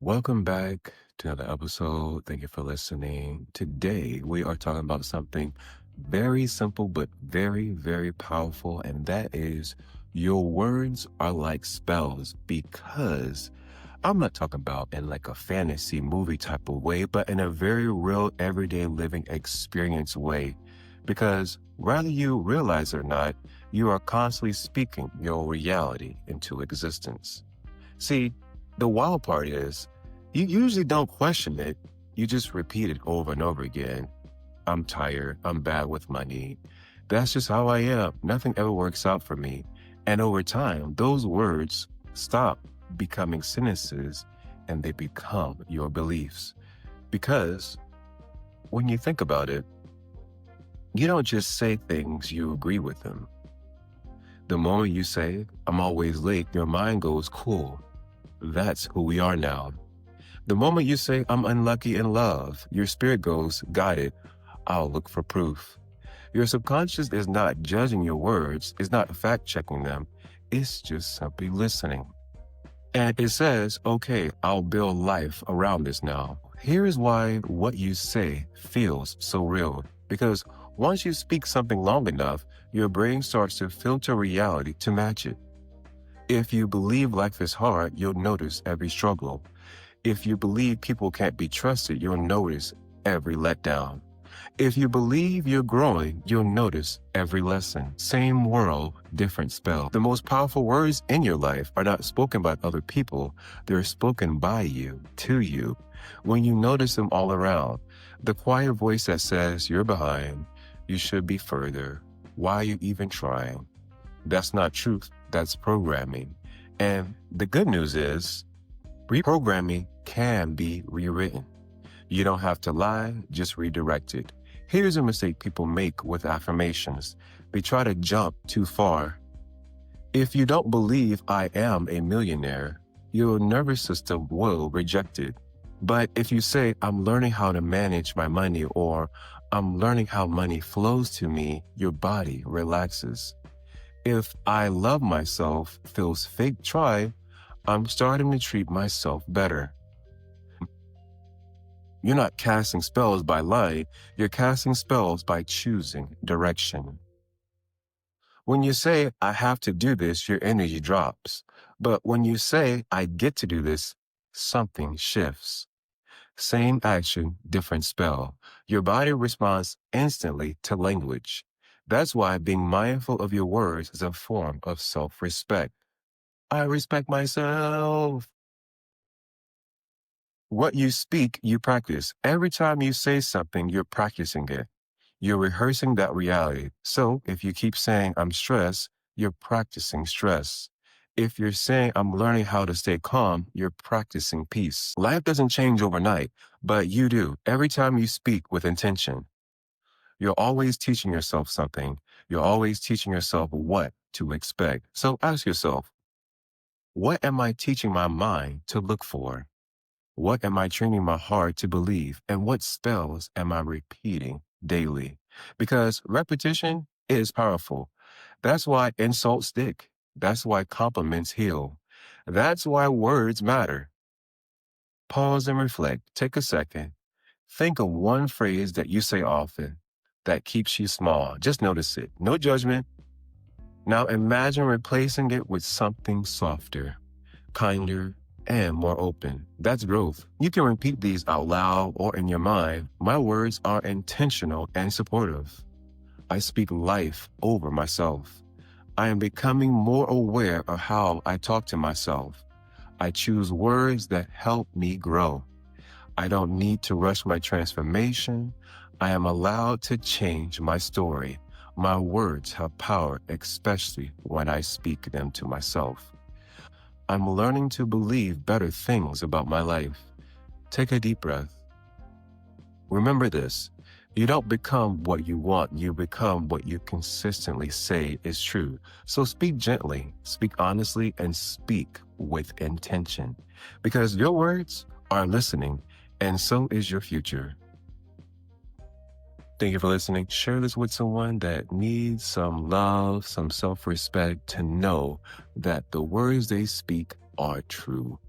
Welcome back to another episode. Thank you for listening. Today, we are talking about something very simple but very, very powerful, and that is your words are like spells. Because I'm not talking about in like a fantasy movie type of way, but in a very real, everyday living experience way. Because whether you realize it or not, you are constantly speaking your reality into existence. See, the wild part is you usually don't question it. You just repeat it over and over again. I'm tired. I'm bad with money. That's just how I am. Nothing ever works out for me. And over time, those words stop becoming sentences and they become your beliefs. Because when you think about it, you don't just say things, you agree with them. The moment you say, I'm always late, your mind goes, cool. That's who we are now. The moment you say, I'm unlucky in love, your spirit goes, got it. I'll look for proof. Your subconscious is not judging your words, it's not fact checking them. It's just simply listening. And it says, okay, I'll build life around this now. Here is why what you say feels so real. Because once you speak something long enough, your brain starts to filter reality to match it. If you believe life is hard, you'll notice every struggle. If you believe people can't be trusted, you'll notice every letdown. If you believe you're growing, you'll notice every lesson. Same world, different spell. The most powerful words in your life are not spoken by other people. They're spoken by you, to you. When you notice them all around, the quiet voice that says, you're behind, you should be further. Why are you even trying? That's not truth, that's programming. And the good news is, reprogramming can be rewritten. You don't have to lie, just redirect it. Here's a mistake people make with affirmations. They try to jump too far. If you don't believe I am a millionaire, your nervous system will reject it. But if you say, I'm learning how to manage my money, or I'm learning how money flows to me, your body relaxes. If I love myself feels fake, try, I'm starting to treat myself better. You're not casting spells by lying, you're casting spells by choosing direction. When you say, I have to do this, your energy drops. But when you say, I get to do this, something shifts. Same action, different spell. Your body responds instantly to language. That's why being mindful of your words is a form of self-respect. I respect myself. What you speak, you practice. Every time you say something, you're practicing it. You're rehearsing that reality. So if you keep saying, I'm stressed, you're practicing stress. If you're saying, I'm learning how to stay calm, you're practicing peace. Life doesn't change overnight, but you do. Every time you speak with intention, you're always teaching yourself something. You're always teaching yourself what to expect. So ask yourself, what am I teaching my mind to look for? What am I training my heart to believe? And what spells am I repeating daily? Because repetition is powerful. That's why insults stick. That's why compliments heal. That's why words matter. Pause and reflect. Take a second. Think of one phrase that you say often that keeps you small. Just notice it. No judgment. Now imagine replacing it with something softer, kinder, and more open. That's growth. You can repeat these out loud or in your mind. My words are intentional and supportive. I speak life over myself. I am becoming more aware of how I talk to myself. I choose words that help me grow. I don't need to rush my transformation. I am allowed to change my story. My words have power, especially when I speak them to myself. I'm learning to believe better things about my life. Take a deep breath. Remember this, you don't become what you want, you become what you consistently say is true. So speak gently, speak honestly, and speak with intention. Because your words are listening, and so is your future. Thank you for listening. Share this with someone that needs some love, some self-respect to know that the words they speak are true.